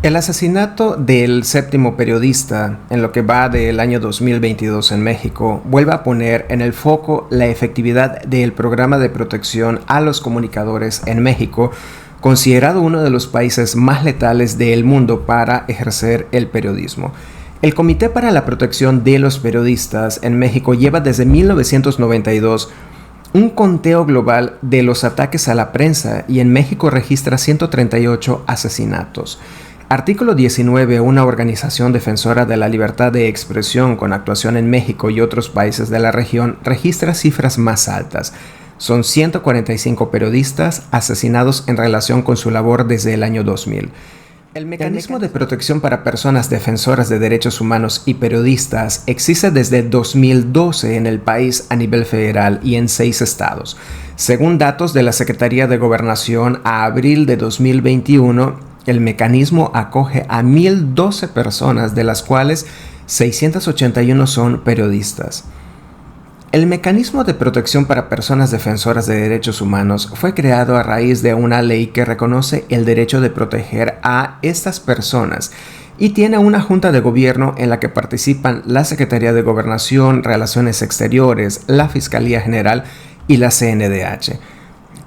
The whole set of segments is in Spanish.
El asesinato del séptimo periodista en lo que va del año 2022 en México vuelve a poner en el foco la efectividad del programa de protección a los comunicadores en México, considerado uno de los países más letales del mundo para ejercer el periodismo. El Comité para la Protección de los Periodistas en México lleva desde 1992 un conteo global de los ataques a la prensa y en México registra 138 asesinatos. Artículo 19, una organización defensora de la libertad de expresión con actuación en México y otros países de la región, registra cifras más altas. Son 145 periodistas asesinados en relación con su labor desde el año 2000. El mecanismo de protección para personas defensoras de derechos humanos y periodistas existe desde 2012 en el país a nivel federal y en 6 estados. Según datos de la Secretaría de Gobernación, a abril de 2021, el mecanismo acoge a 1,012 personas, de las cuales 681 son periodistas. El mecanismo de protección para personas defensoras de derechos humanos fue creado a raíz de una ley que reconoce el derecho de proteger a estas personas y tiene una junta de gobierno en la que participan la Secretaría de Gobernación, Relaciones Exteriores, la Fiscalía General y la CNDH.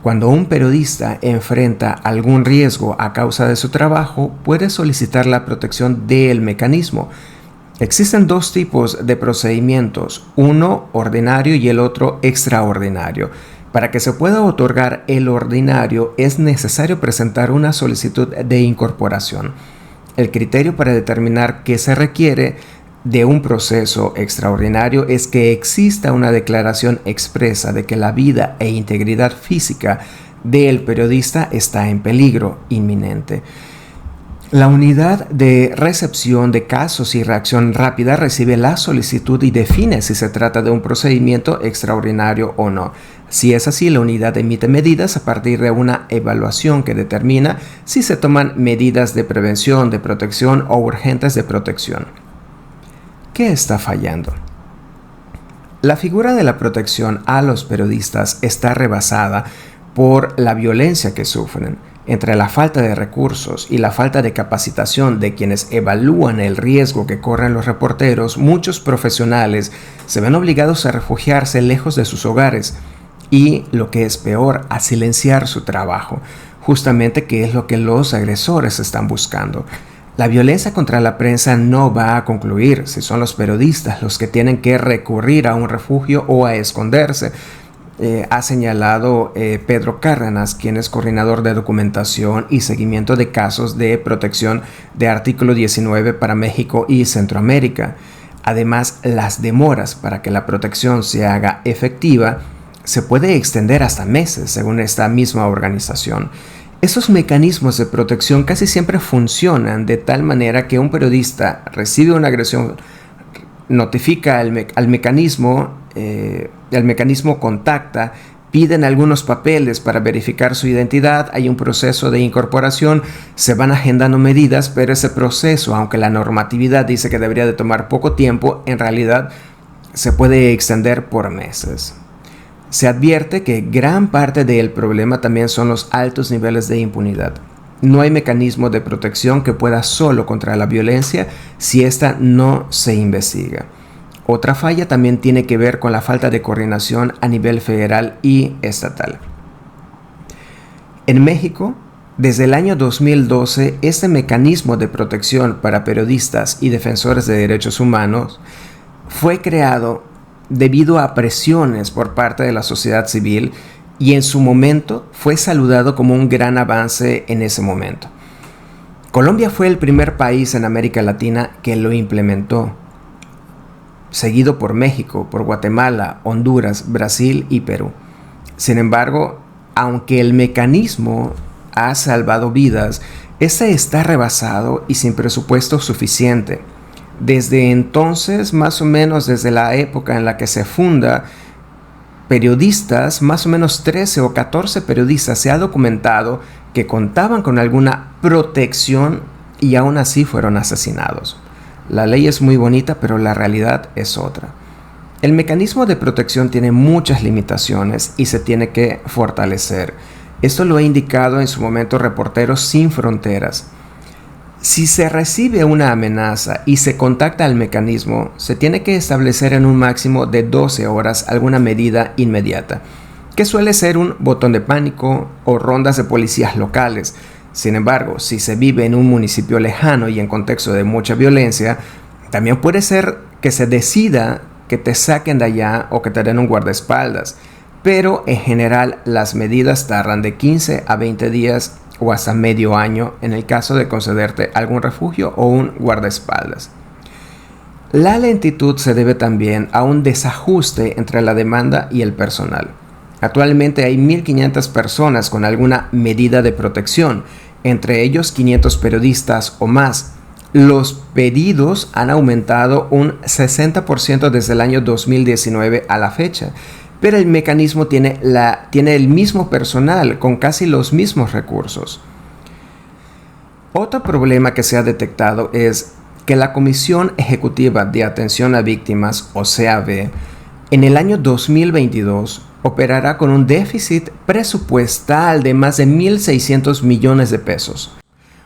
Cuando un periodista enfrenta algún riesgo a causa de su trabajo, puede solicitar la protección del mecanismo. Existen 2 tipos de procedimientos, uno ordinario y el otro extraordinario. Para que se pueda otorgar el ordinario es necesario presentar una solicitud de incorporación. El criterio para determinar qué se requiere de un proceso extraordinario es que exista una declaración expresa de que la vida e integridad física del periodista está en peligro inminente. La unidad de recepción de casos y reacción rápida recibe la solicitud y define si se trata de un procedimiento extraordinario o no. Si es así, la unidad emite medidas a partir de una evaluación que determina si se toman medidas de prevención, de protección o urgentes de protección. ¿Qué está fallando? La figura de la protección a los periodistas está rebasada por la violencia que sufren. Entre la falta de recursos y la falta de capacitación de quienes evalúan el riesgo que corren los reporteros, muchos profesionales se ven obligados a refugiarse lejos de sus hogares y, lo que es peor, a silenciar su trabajo, justamente que es lo que los agresores están buscando. La violencia contra la prensa no va a concluir si son los periodistas los que tienen que recurrir a un refugio o a esconderse. Ha señalado Pedro Cárdenas, quien es coordinador de documentación y seguimiento de casos de protección de Artículo 19 para México y Centroamérica. Además, las demoras para que la protección se haga efectiva se puede extender hasta meses, según esta misma organización. Esos mecanismos de protección casi siempre funcionan de tal manera que un periodista recibe una agresión, notifica al mecanismo, el mecanismo contacta, piden algunos papeles para verificar su identidad, hay un proceso de incorporación, se van agendando medidas, pero ese proceso, aunque la normatividad dice que debería de tomar poco tiempo, en realidad se puede extender por meses. Se advierte que gran parte del problema también son los altos niveles de impunidad. No hay mecanismo de protección que pueda solo contra la violencia si ésta no se investiga. Otra falla también tiene que ver con la falta de coordinación a nivel federal y estatal. En México, desde el año 2012, este mecanismo de protección para periodistas y defensores de derechos humanos fue creado debido a presiones por parte de la sociedad civil y en su momento fue saludado como un gran avance en ese momento. Colombia fue el primer país en América Latina que lo implementó, seguido por México, por Guatemala, Honduras, Brasil y Perú. Sin embargo, aunque el mecanismo ha salvado vidas, este está rebasado y sin presupuesto suficiente. Desde entonces, más o menos desde la época en la que se funda, periodistas, más o menos 13 o 14 periodistas se ha documentado que contaban con alguna protección y aún así fueron asesinados. La ley es muy bonita, pero la realidad es otra. El mecanismo de protección tiene muchas limitaciones y se tiene que fortalecer. Esto lo ha indicado en su momento Reporteros Sin Fronteras. Si se recibe una amenaza y se contacta al mecanismo, se tiene que establecer en un máximo de 12 horas alguna medida inmediata, que suele ser un botón de pánico o rondas de policías locales. Sin embargo, si se vive en un municipio lejano y en contexto de mucha violencia, también puede ser que se decida que te saquen de allá o que te den un guardaespaldas, pero en general las medidas tardan de 15 a 20 días o hasta medio año en el caso de concederte algún refugio o un guardaespaldas. La lentitud se debe también a un desajuste entre la demanda y el personal. Actualmente hay 1.500 personas con alguna medida de protección, entre ellos 500 periodistas o más. Los pedidos han aumentado un 60% desde el año 2019 a la fecha, pero el mecanismo tiene el mismo personal con casi los mismos recursos. Otro problema que se ha detectado es que la Comisión Ejecutiva de Atención a Víctimas, o CAV, en el año 2022 operará con un déficit presupuestal de más de 1.600 millones de pesos.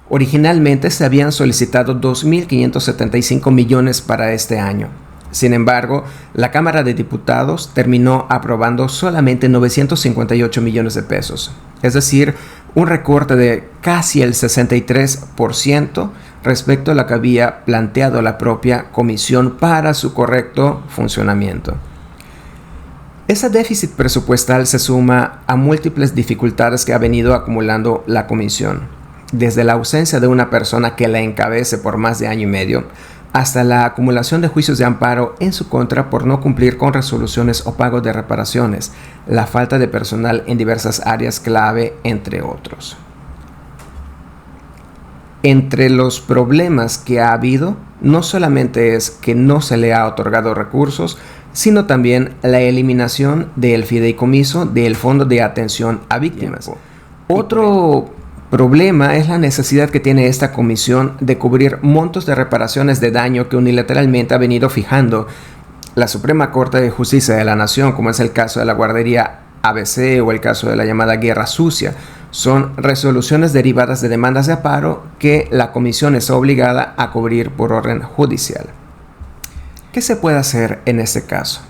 Originalmente se habían solicitado 2.575 millones para este año. Sin embargo, la Cámara de Diputados terminó aprobando solamente 958 millones de pesos, es decir, un recorte de casi el 63% respecto a lo que había planteado la propia comisión para su correcto funcionamiento. Ese déficit presupuestal se suma a múltiples dificultades que ha venido acumulando la comisión, desde la ausencia de una persona que la encabece por más de año y medio, hasta la acumulación de juicios de amparo en su contra por no cumplir con resoluciones o pagos de reparaciones, la falta de personal en diversas áreas clave, entre otros. Entre los problemas que ha habido, no solamente es que no se le ha otorgado recursos, sino también la eliminación del fideicomiso del Fondo de Atención a Víctimas. Otro problema es la necesidad que tiene esta comisión de cubrir montos de reparaciones de daño que unilateralmente ha venido fijando la Suprema Corte de Justicia de la Nación, como es el caso de la guardería ABC o el caso de la llamada guerra sucia. Son resoluciones derivadas de demandas de amparo que la comisión es obligada a cubrir por orden judicial. ¿Qué se puede hacer en este caso?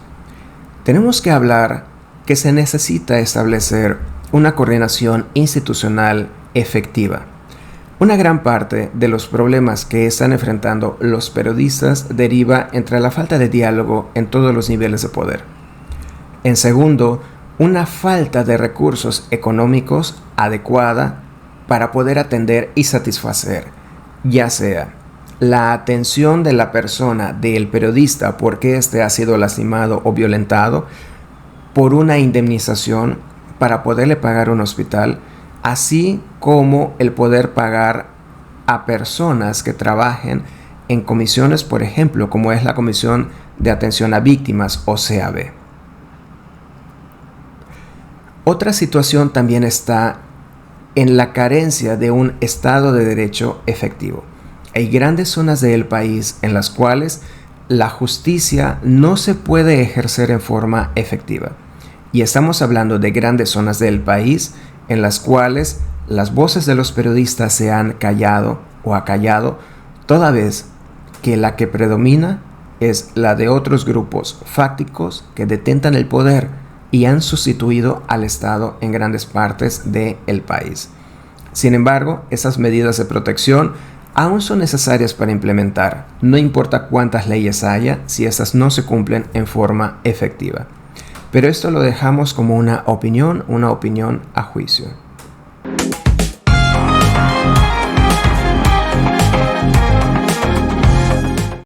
Tenemos que hablar que se necesita establecer una coordinación institucional efectiva. Una gran parte de los problemas que están enfrentando los periodistas deriva entre la falta de diálogo en todos los niveles de poder. En segundo, una falta de recursos económicos adecuada para poder atender y satisfacer, ya sea la atención de la persona, del periodista, porque éste ha sido lastimado o violentado, por una indemnización para poderle pagar un hospital, así como el poder pagar a personas que trabajen en comisiones, por ejemplo, como es la Comisión de Atención a Víctimas o CAV. Otra situación también está en la carencia de un Estado de Derecho efectivo. Hay grandes zonas del país en las cuales la justicia no se puede ejercer en forma efectiva. Y estamos hablando de grandes zonas del país en las cuales las voces de los periodistas se han callado o acallado, toda vez que la que predomina es la de otros grupos fácticos que detentan el poder y han sustituido al Estado en grandes partes del país. Sin embargo, esas medidas de protección aún son necesarias para implementar, no importa cuántas leyes haya si estas no se cumplen en forma efectiva. Pero esto lo dejamos como una opinión a juicio.